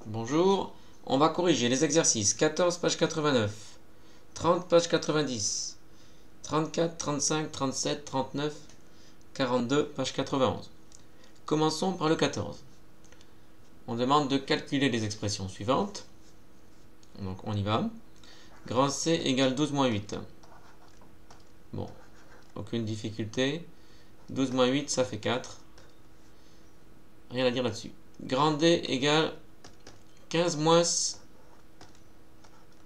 Bonjour, on va corriger les exercices 14, page 89, 30, page 90, 34, 35, 37, 39, 42, page 91. Commençons par le 14. On demande de calculer les expressions suivantes. Donc on y va. Grand C égale 12 moins 8. Bon, aucune difficulté. 12 moins 8, ça fait 4. Rien à dire là-dessus. Grand D égale 15 moins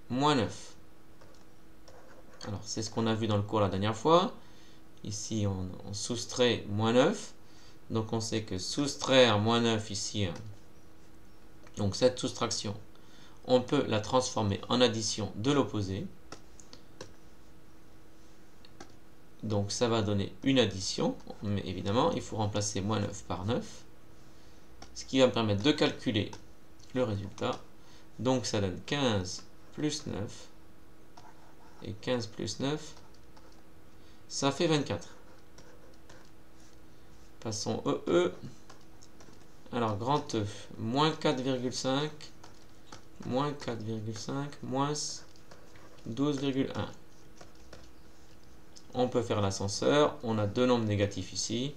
9. Alors, c'est ce qu'on a vu dans le cours la dernière fois. Ici, on soustrait moins 9. Donc, on sait que soustraire moins 9 ici, donc cette soustraction, on peut la transformer en addition de l'opposé. Donc, ça va donner une addition. Mais évidemment, il faut remplacer moins 9 par 9. Ce qui va me permettre de calculer le résultat. Donc, ça donne 15 plus 9. Et 15 plus 9, ça fait 24. Passons au E. Alors, grand E, moins 4,5, moins 4,5, moins 12,1. On peut faire l'ascenseur. On a deux nombres négatifs ici.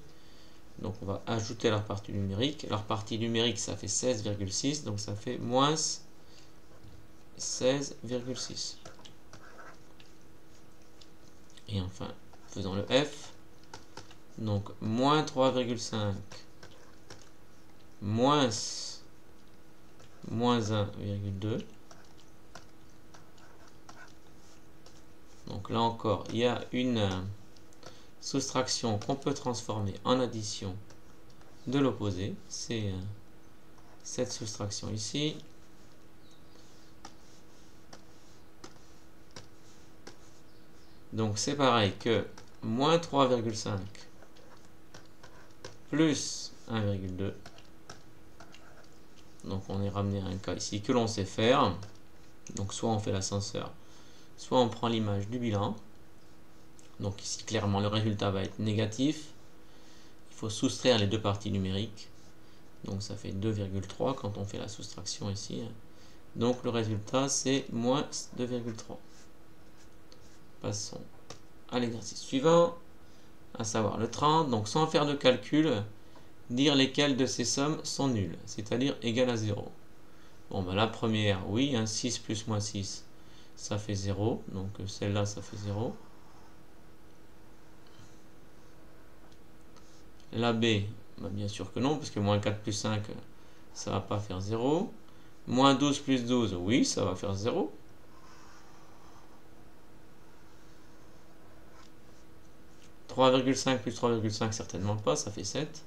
Donc, on va ajouter leur partie numérique. Leur partie numérique, ça fait 16,6. Donc, ça fait moins 16,6. Et enfin, faisons le F. Donc, moins 3,5, moins 1,2. Donc là encore, il y a une soustraction qu'on peut transformer en addition de l'opposé. C'est cette soustraction ici. Donc c'est pareil que moins 3,5 plus 1,2. Donc on est ramené à un cas ici que l'on sait faire. Donc soit on fait l'ascenseur, soit on prend l'image du bilan. Donc ici clairement le résultat va être négatif. Il faut soustraire les deux parties numériques. Donc ça fait 2,3 quand on fait la soustraction ici. Donc le résultat c'est moins 2,3. Passons à l'exercice suivant, à savoir le 30. Donc sans faire de calcul, dire lesquelles de ces sommes sont nulles, c'est-à-dire égales à 0. Bon, ben la première, oui, 6 plus moins 6, ça fait 0. Donc celle-là, ça fait 0. La B, ben bien sûr que non, parce que moins 4 plus 5, ça va pas faire 0. Moins 12 plus 12, oui, ça va faire 0. 3,5 plus 3,5, certainement pas, ça fait 7.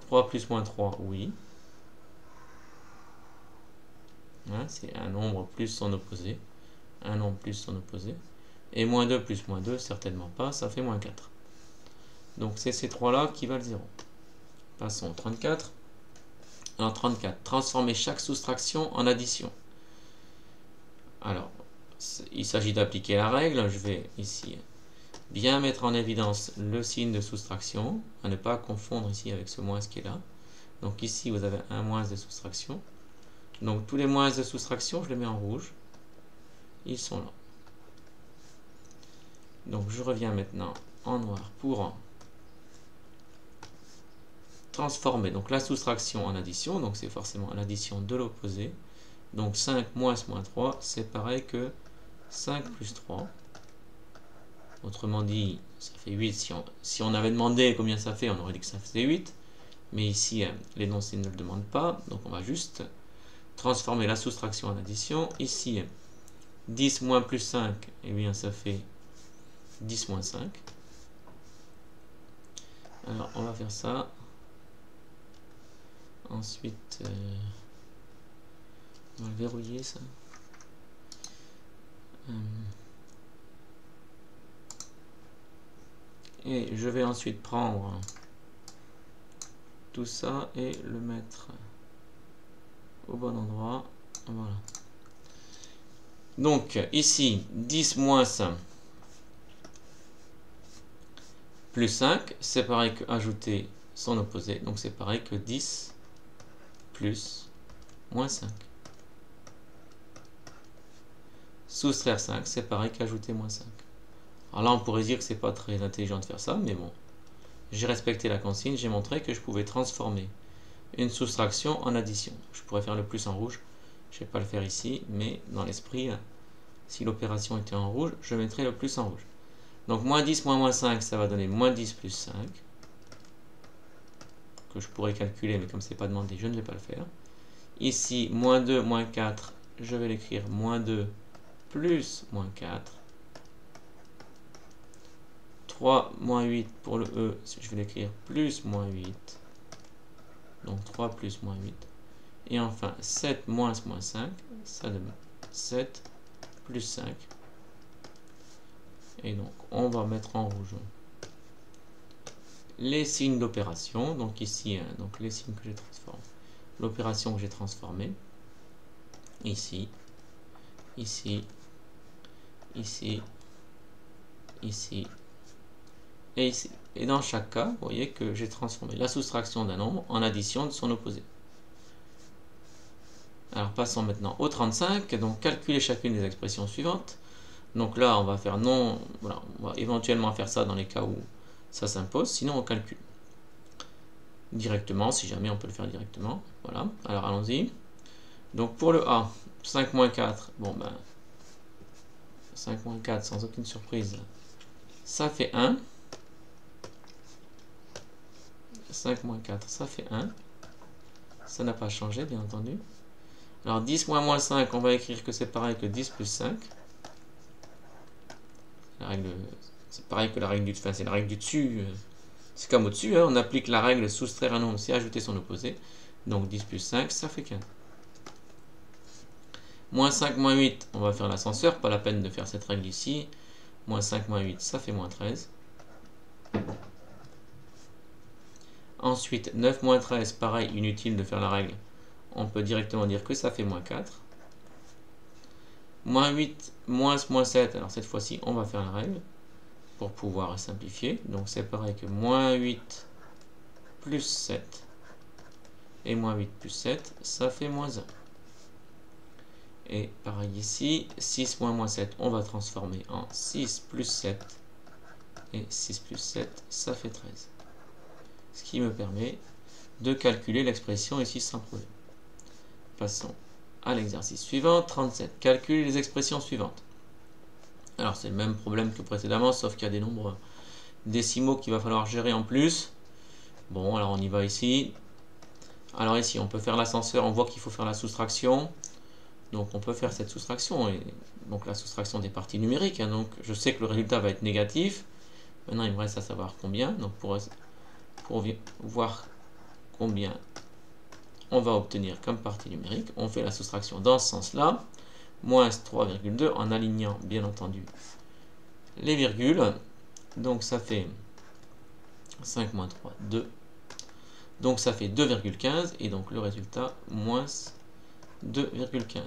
3 plus moins 3, oui. Hein, c'est un nombre plus son opposé. Un nombre plus son opposé. Et moins 2 plus moins 2, certainement pas, ça fait moins 4. Donc c'est ces trois-là qui valent 0. Passons au 34. Alors 34, transformer chaque soustraction en addition. Alors, il s'agit d'appliquer la règle. Je vais ici bien mettre en évidence le signe de soustraction, à ne pas confondre ici avec ce moins qui est là. Donc ici, vous avez un moins de soustraction. Donc tous les moins de soustraction, je les mets en rouge. Ils sont là. Donc je reviens maintenant en noir pour transformer donc la soustraction en addition. Donc c'est forcément l'addition de l'opposé. Donc 5 moins 3, c'est pareil que 5 plus 3. Autrement dit, ça fait 8. Si on avait demandé combien ça fait, on aurait dit que ça faisait 8. Mais ici, l'énoncé ne le demande pas. Donc on va juste transformer la soustraction en addition. Ici, 10 moins plus 5, eh bien ça fait 10 moins 5. Alors on va faire ça. Ensuite, on va le verrouiller ça. Et je vais ensuite prendre tout ça et le mettre au bon endroit. Voilà. Donc ici, 10 moins 5 plus 5, c'est pareil que ajouter son opposé. Donc c'est pareil que 10 plus moins 5. Soustraire 5, c'est pareil qu'ajouter moins 5. Alors là, on pourrait dire que c'est pas très intelligent de faire ça, mais bon. J'ai respecté la consigne, j'ai montré que je pouvais transformer une soustraction en addition. Je pourrais faire le plus en rouge, je ne vais pas le faire ici, mais dans l'esprit, si l'opération était en rouge, je mettrais le plus en rouge. Donc moins 10 moins 5, ça va donner moins 10 plus 5, que je pourrais calculer, mais comme ce n'est pas demandé, je ne vais pas le faire. Ici, moins 2 moins 4, je vais l'écrire moins 2 plus moins 4. 3 moins 8 pour le E, je vais l'écrire plus moins 8. Donc 3 plus moins 8. Et enfin 7 moins 5, ça donne 7 plus 5. Et donc on va mettre en rouge les signes d'opération. Donc ici, donc les signes que j'ai transformés. L'opération que j'ai transformée. Ici, ici, ici, ici et ici. Et dans chaque cas, vous voyez que j'ai transformé la soustraction d'un nombre en addition de son opposé. Alors passons maintenant au 35, donc calculer chacune des expressions suivantes. Donc là, on va faire non, voilà, on va éventuellement faire ça dans les cas où ça s'impose, sinon on calcule directement, si jamais on peut le faire directement. Voilà, alors allons-y. Donc pour le A, 5 moins 4, bon ben, 5 moins 4 sans aucune surprise, ça fait 1. 5 moins 4, ça fait 1. Ça n'a pas changé, bien entendu. Alors 10 moins 5, on va écrire que c'est pareil que 10 plus 5. C'est pareil que la règle du dessus. Enfin, c'est la règle du dessus. C'est comme au-dessus. Hein, on applique la règle soustraire un nombre, c'est ajouter son opposé. Donc 10 plus 5, ça fait 15. Moins 5 moins 8, on va faire l'ascenseur. Pas la peine de faire cette règle ici. Moins 5 moins 8, ça fait moins 13. Ensuite, 9 moins 13, pareil, inutile de faire la règle. On peut directement dire que ça fait moins 4. Moins 8, moins 7, alors cette fois-ci, on va faire la règle pour pouvoir simplifier. Donc c'est pareil que moins 8 plus 7 et moins 8 plus 7, ça fait moins 1. Et pareil ici, 6 moins 7, on va transformer en 6 plus 7 et 6 plus 7, ça fait 13. Ce qui me permet de calculer l'expression ici sans problème. Passons à l'exercice suivant, 37. Calculer les expressions suivantes. Alors c'est le même problème que précédemment, sauf qu'il y a des nombres décimaux qu'il va falloir gérer en plus. Bon, alors on y va ici. Alors ici, on peut faire l'ascenseur, on voit qu'il faut faire la soustraction. Donc on peut faire cette soustraction, et donc la soustraction des parties numériques. Hein, donc je sais que le résultat va être négatif. Maintenant, il me reste à savoir combien. Donc pour voir combien on va obtenir comme partie numérique, on fait la soustraction dans ce sens-là, moins 3,2 en alignant bien entendu les virgules. Donc ça fait 5 moins 3, 2. Donc ça fait 2,15 et donc le résultat, moins 2,15.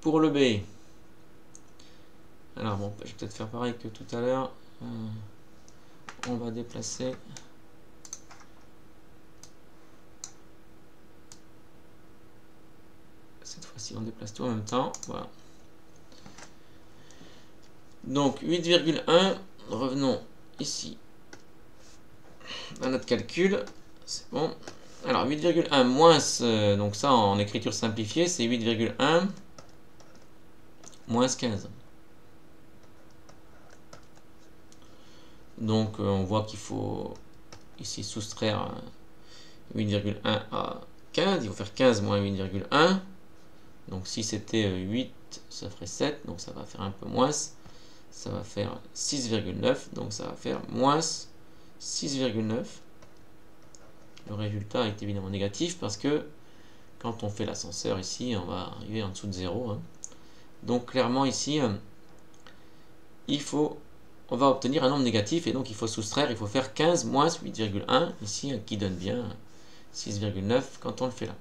Pour le B, alors bon, je vais peut-être faire pareil que tout à l'heure. On va déplacer cette fois-ci, on déplace tout en même temps. Voilà. Donc 8,1, revenons ici à notre calcul. C'est bon. Alors 8,1 moins, donc ça en écriture simplifiée, c'est 8,1 moins 15. Donc on voit qu'il faut ici soustraire 8,1 à 15. Il faut faire 15 moins 8,1. Donc si c'était 8, ça ferait 7. Donc ça va faire un peu moins. Ça va faire 6,9. Donc ça va faire moins 6,9. Le résultat est évidemment négatif parce que quand on fait l'ascenseur ici, on va arriver en dessous de 0. Hein. Donc clairement ici, on va obtenir un nombre négatif et donc il faut soustraire, il faut faire 15 moins 8,1 ici qui donne bien 6,9 quand on le fait là.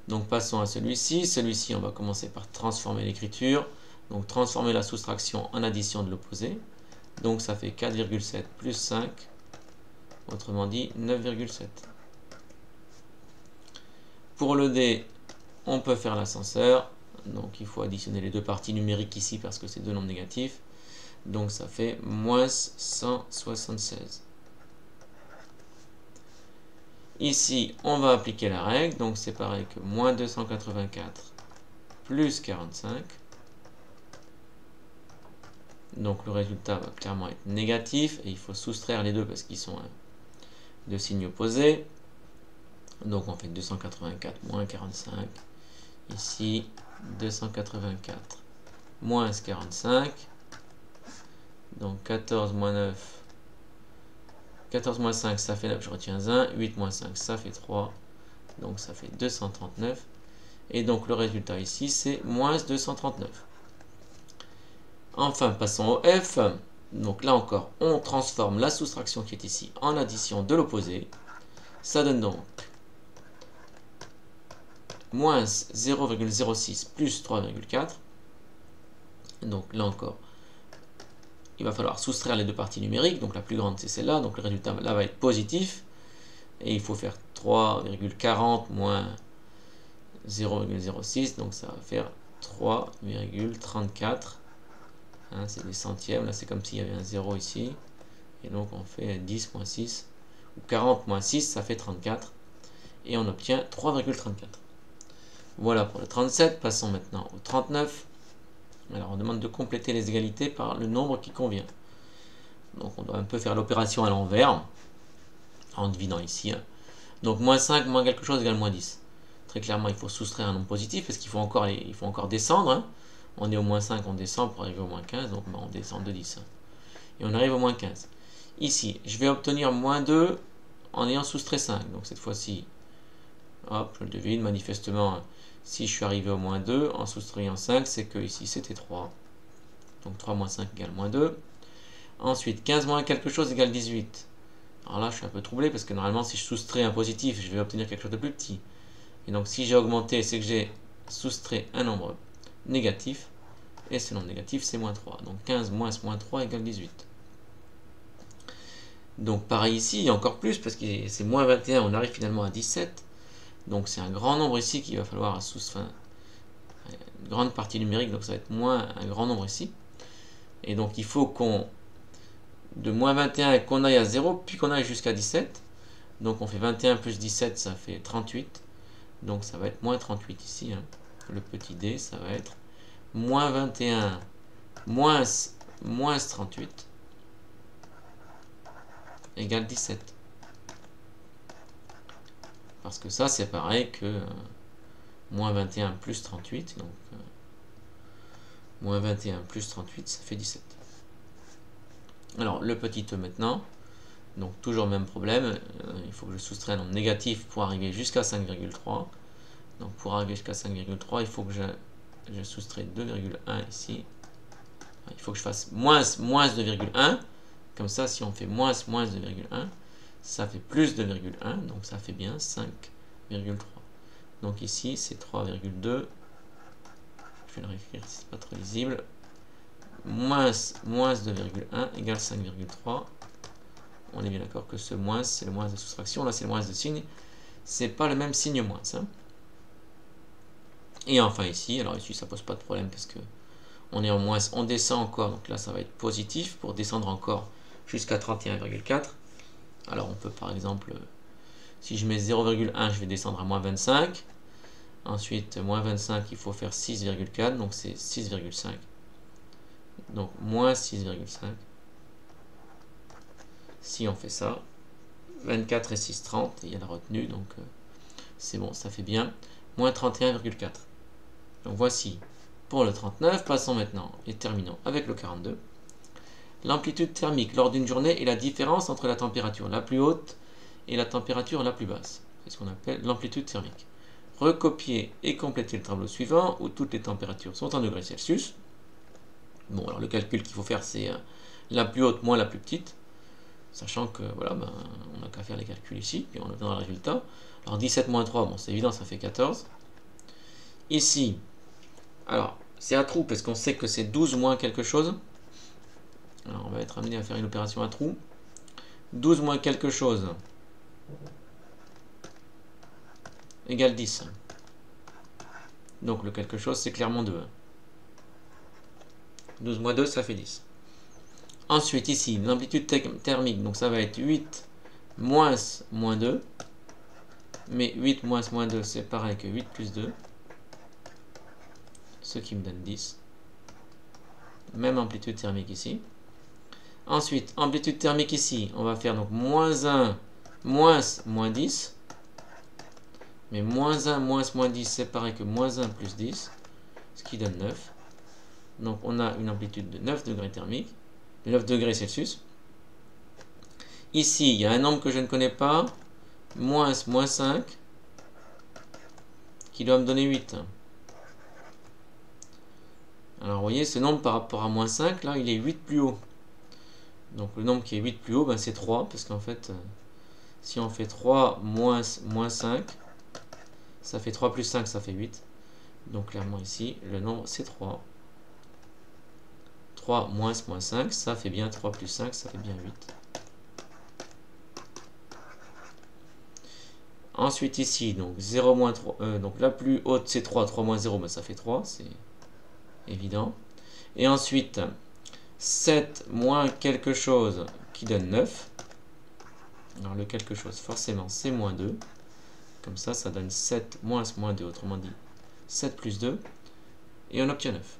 Donc passons à celui-ci. Celui-ci, on va commencer par transformer l'écriture. Donc transformer la soustraction en addition de l'opposé. Donc ça fait 4,7 plus 5. Autrement dit 9,7. Pour le D, on peut faire l'ascenseur. Donc il faut additionner les deux parties numériques ici parce que c'est deux nombres négatifs. Donc ça fait moins 176. Ici, on va appliquer la règle. Donc c'est pareil que moins 284 plus 45. Donc le résultat va clairement être négatif. Et il faut soustraire les deux parce qu'ils sont de signes opposés. Donc on fait 284 moins 45. Ici, 284 moins 45. Donc 14 moins 9. 14 moins 5, ça fait 9, je retiens 1. 8 moins 5, ça fait 3. Donc ça fait 239. Et donc le résultat ici, c'est moins 239. Enfin, passons au F. Donc là encore, on transforme la soustraction qui est ici en addition de l'opposé. Ça donne donc moins 0,06 plus 3,4. Donc là encore, il va falloir soustraire les deux parties numériques. Donc la plus grande, c'est celle-là. Donc le résultat là va être positif. Et il faut faire 3,40 moins 0,06. Donc ça va faire 3,34. Hein, c'est des centièmes. Là, c'est comme s'il y avait un 0 ici. Et donc on fait 10 moins 6. Ou 40 moins 6, ça fait 34. Et on obtient 3,34. Voilà pour le 37. Passons maintenant au 39. Alors on demande de compléter les égalités par le nombre qui convient. Donc on doit un peu faire l'opération à l'envers, en dividant ici. Donc moins 5 moins quelque chose égale moins 10. Très clairement, il faut soustraire un nombre positif, parce qu'il faut encore descendre. On est au moins 5, on descend pour arriver au moins 15, donc on descend de 10. Et on arrive au moins 15. Ici, je vais obtenir moins 2 en ayant soustrait 5. Donc cette fois-ci, hop, je le devine, manifestement, si je suis arrivé au moins 2 en soustrayant 5, c'est que ici c'était 3. Donc 3 moins 5 égale moins 2. Ensuite, 15 moins quelque chose égale 18. Alors là, je suis un peu troublé parce que normalement, si je soustrais un positif, je vais obtenir quelque chose de plus petit. Et donc, si j'ai augmenté, c'est que j'ai soustrait un nombre négatif. Et ce nombre négatif, c'est moins 3. Donc 15 moins moins 3 égale 18. Donc pareil ici, il y a encore plus parce que c'est moins 21, on arrive finalement à 17. Donc c'est un grand nombre ici qu'il va falloir soustraire. Une grande partie numérique, donc ça va être moins un grand nombre ici. Et donc il faut qu'on de moins 21 qu'on aille à 0, puis qu'on aille jusqu'à 17. Donc on fait 21 plus 17, ça fait 38. Donc ça va être moins 38 ici. Hein. Le petit d, ça va être moins 21 moins 38 égale 17. Parce que ça, c'est pareil que moins 21 plus 38. Donc moins 21 plus 38, ça fait 17. Alors, le petit e maintenant. Donc, toujours même problème. Il faut que je soustrais un nombre négatif pour arriver jusqu'à 5,3. Donc, pour arriver jusqu'à 5,3, il faut que je soustrais 2,1 ici. Il faut que je fasse moins 2,1. Comme ça, si on fait moins 2,1, ça fait plus 2,1. Donc, ça fait bien 5,3. Donc, ici, c'est 3,2. Je vais le réécrire, c'est pas trop lisible. Moins 2,1 égale 5,3. On est bien d'accord que ce moins, c'est le moins de soustraction. Là, c'est le moins de signe. C'est pas le même signe moins. Hein. Et enfin ici, alors ici, ça pose pas de problème parce que on est en moins, on descend encore. Donc là, ça va être positif pour descendre encore jusqu'à 31,4. Alors on peut par exemple, si je mets 0,1, je vais descendre à moins 25. Ensuite, moins 25, il faut faire 6,4. Donc c'est 6,5. Donc moins 6,5. Si on fait ça, 24 et 6, 30, il y a la retenue, donc c'est bon, ça fait bien. Moins 31,4. Donc voici pour le 39. Passons maintenant et terminons avec le 42. L'amplitude thermique lors d'une journée est la différence entre la température la plus haute et la température la plus basse. C'est ce qu'on appelle l'amplitude thermique. Recopier et compléter le tableau suivant où toutes les températures sont en degrés Celsius. Bon, alors le calcul qu'il faut faire, c'est la plus haute moins la plus petite. Sachant que, voilà, on n'a qu'à faire les calculs ici, puis on obtiendra le résultat. Alors 17 moins 3, bon c'est évident, ça fait 14. Ici, alors c'est à trou parce qu'on sait que c'est 12 moins quelque chose. Alors on va être amené à faire une opération à trou. 12 moins quelque chose. égale 10. Donc le quelque chose, c'est clairement 2. 12 moins 2, ça fait 10. Ensuite, ici, l'amplitude thermique, donc ça va être 8 moins 2. Mais 8 moins 2, c'est pareil que 8 plus 2. Ce qui me donne 10. Même amplitude thermique ici. Ensuite, amplitude thermique ici, on va faire donc moins 1, moins 10. Mais moins 1, moins 10, c'est pareil que moins 1 plus 10. Ce qui donne 9. Donc on a une amplitude de 9 degrés thermiques. De 9 degrés Celsius. Ici, il y a un nombre que je ne connais pas. Moins 5. Qui doit me donner 8. Alors vous voyez, ce nombre par rapport à moins 5, là, il est 8 plus haut. Donc le nombre qui est 8 plus haut, ben, c'est 3. Parce qu'en fait, si on fait 3 moins 5, ça fait 3 plus 5, ça fait 8. Donc clairement ici, le nombre c'est 3. 3 moins 5, ça fait bien 3 plus 5, ça fait bien 8. Ensuite ici, donc 0 moins 3, donc la plus haute c'est 3, 3 moins 0, ben, ça fait 3, c'est évident. Et ensuite, 7 moins quelque chose qui donne 9. Alors le quelque chose, forcément, c'est moins 2. Comme ça donne 7 moins 2, autrement dit 7 plus 2. Et on obtient 9.